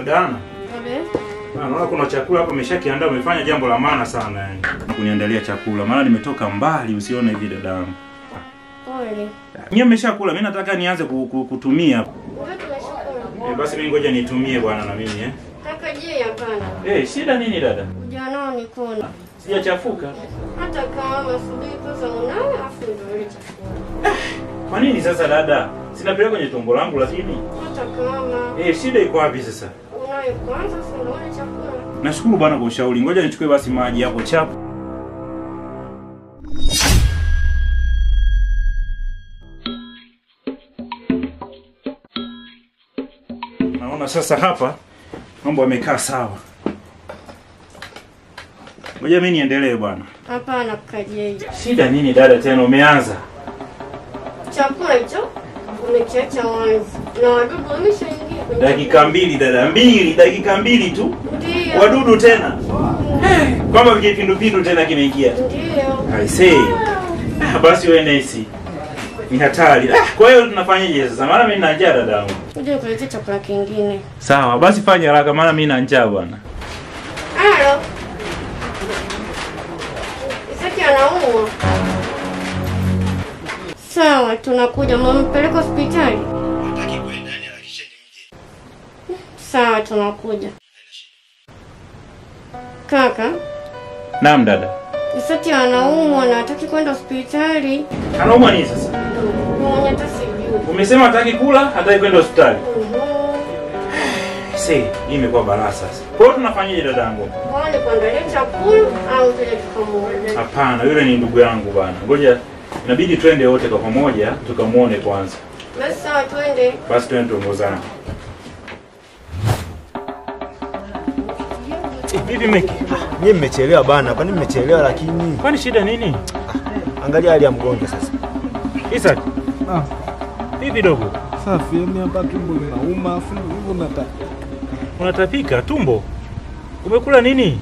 Dada. Naona kuna chakula hapo umeshakiandaa, umefanya jambo la maana sana yani. Kuniandalia chakula. Maana nimetoka mbali usione hivi dadangu. Pole. Nyie mmeshakula, mimi nataka nianze kutumia. Basi mimi ngoja nitumie bwana na mimi Kaka je hapana. Shida nini dada? Ujana mikono. Sijachafuka. Hata kama subiri pesa unayo afu ndio ile chakula. Kwa nini sasa dada? Sinapeleka kwenye tumbo langu lakini. Hata kama. Shida iko wapi sasa? Unayo kwanza ndio ile chakula. Nashukuru bwana kwa ushauri. Ngoja nichukue basi maji hapo chapu. Naona sasa hapa mambo yamekaa sawa. Ngoja mimi niendelee bwana. Hapana kaje. Shida nini dada tena umeanza? Chakula hicho umekiacha wazi. Na wadudu wameshaingia kwenye Dakika 2 dada, dakika 2 tu. Ndio. Wadudu tena. Kama vikipindupindu tena kimeingia. Ndio. I say. Basi wewe nesi. Ni hatari. Kwa hiyo tunafanyaje sasa? Maana mimi nina njaa dadangu. Ndio kuleta chakula kingine. Sawa, basi fanya haraka maana mimi nina njaa bwana. Halo. Isaki anaumwa. Sawa, tunakuja. Mmpeleke hospitali. Nataki kwenda ndani hakikisha nije. Sawa, tunakuja. Kaka. Naam dada. Isaki anaumwa na hataki kwenda hospitali. Anaumwa nini sasa? Mwenye hata sijui. Umesema hataki kula, hataki kwenda hospitali. Hii imekuwa balaa sasa. Kwa hiyo tunafanyaje dadangu? Kwani kuangalia chakula au vile tukamuone? Hapana, yule ni ndugu yangu bwana. Ngoja inabidi twende wote kwa pamoja tukamuone kwanza. Basi sawa twende. Basi twende tuongozane. Vipi Meki? Mimi nimechelewa bana, kwani nimechelewa lakini. Kwani shida nini? Angalia hali ya mgonjwa sasa. Isaac. Vipi dogo? Safi, mimi hapa tumbo linauma, afu hivyo nataka. Unatapika tumbo? Umekula nini?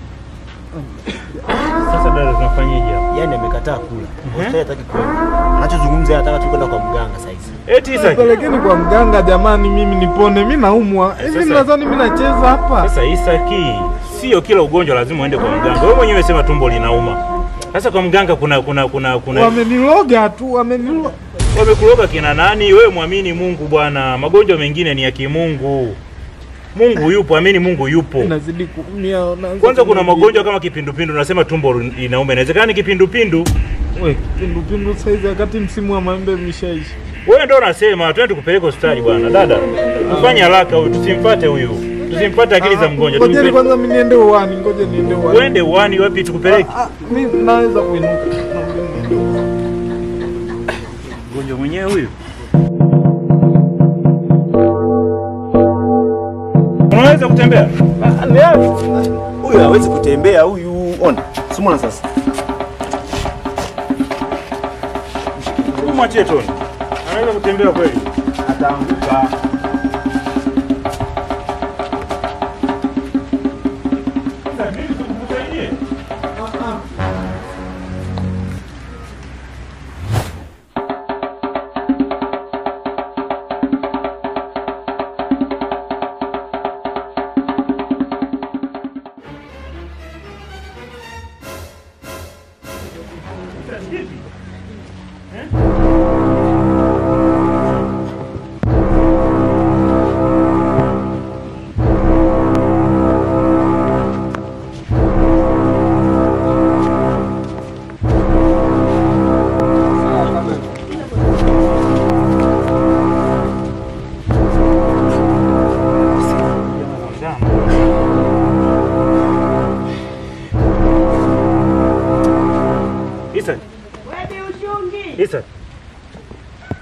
Sasa dada tunafanyaje hapa? Yaani amekataa kula. Hospitali hataki kwenda. Anachozungumza anataka tu kwenda kwa mganga sasa hivi. Eti Isaac. Pelekeni kwa mganga jamani, mimi nipone, mimi naumwa. Hivi nadhani mimi nacheza hapa. Sasa Isaac, sio kila ugonjwa lazima uende kwa mganga. Wewe mwenyewe umesema tumbo linauma. Sasa kwa mganga kuna Wameniloga tu, wameniloga. Wamekuloga kina nani? Wewe muamini Mungu bwana. Magonjwa mengine ni ya kimungu. Mungu yupo, amini Mungu yupo. Nazidi kuumia. Kwanza kuna magonjwa kama kipindupindu, unasema tumbo linauma. Inawezekana ni kipindupindu. Wewe, kipindupindu saizi wakati msimu wa maembe umeshaisha. Wewe ndio unasema twende tukupeleke hospitali bwana. Dada, ufanye haraka huyu, tusimfuate huyu. Tusimfuate akili za mgonjwa. Ngoja kwanza mimi niende uani, ngoja niende uani. Uende uani wapi tukupeleke? Mimi naweza kuinuka. Mgonjwa mwenyewe huyu. Unaweza kutembea? Huyu hawezi kutembea huyu. Ona. Simona sasa. Mwachie Toni. Anaweza kutembea kweli? Ataanguka.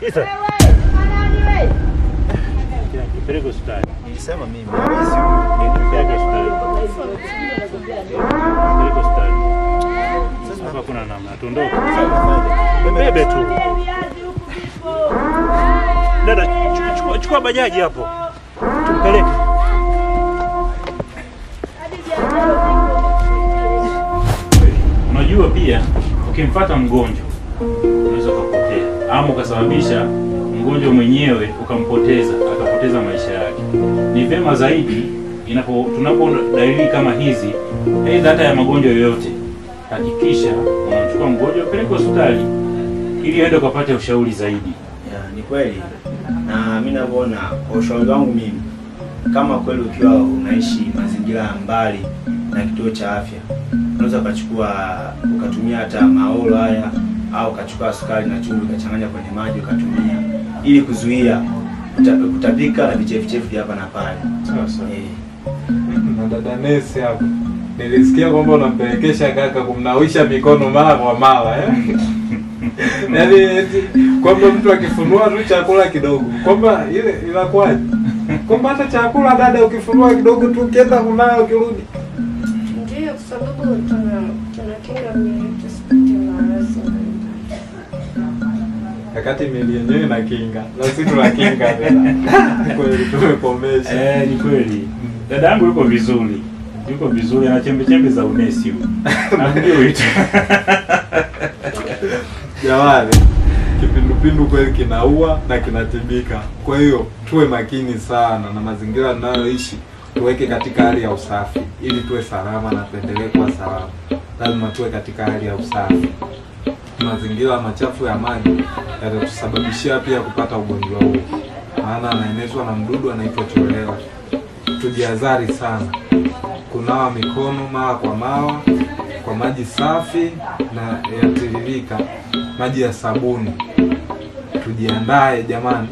Isa. Peleka hospitali. Nilisema mimi. Peleka hospitali. Peleka hospitali. Sasa hapa kuna namna. Tuondoke. Bebe tu. Dada, chukua bajaji hapo. Tumpeleke. Unajua pia ukimfuata mgonjwa unaweza kupotea ama ukasababisha mgonjwa mwenyewe ukampoteza, akapoteza maisha yake. Ni vema zaidi tunapo dalili kama hizi, aidha hata ya magonjwa yoyote, hakikisha unachukua mgonjwa peleka hospitali ili aende kupata ushauri zaidi. Ni kweli. Na mimi ninaona kwa ushauri wangu mimi, kama kweli ukiwa unaishi mazingira mbali na kituo cha afya, unaweza ukatumia hata maolo haya au ukachukua sukari na chumvi ukachanganya kwenye maji ukatumia ili kuzuia kutapika na vichefuchefu vya hapa na pale. Sawa. Na dada nesi hapo, nilisikia kwamba unampelekesha kaka kumnawisha mikono mara kwa mara yaani kwamba mtu akifunua tu chakula kidogo, kwamba ile inakuwaje? Kwamba hata chakula dada ukifunua kidogo tu ukienda kunayo ukirudi. Ndio, kwa sababu tunakinga miili tusipate maradhi. Wakati miili yenyewe na kinga, na sisi tunakinga tena. Kweli tumekomesha. Ni kweli. Dada yangu yuko vizuri. Yuko vizuri, ana chembe za unesi huko. Ndio hicho. Jamani, kipindupindu kweli kinaua na kinatibika. Kwa hiyo tuwe makini sana na mazingira tunayoishi, tuweke katika hali ya usafi ili tuwe salama na tuendelee kuwa salama. Lazima tuwe katika hali ya usafi. Mazingira machafu ya maji yatatusababishia pia kupata ugonjwa huu, maana anaenezwa na mdudu anaitwa cholewa. Tujihadhari sana kunawa mikono mara kwa mara kwa maji safi na yatiririka, maji ya sabuni. Tujiandae jamani.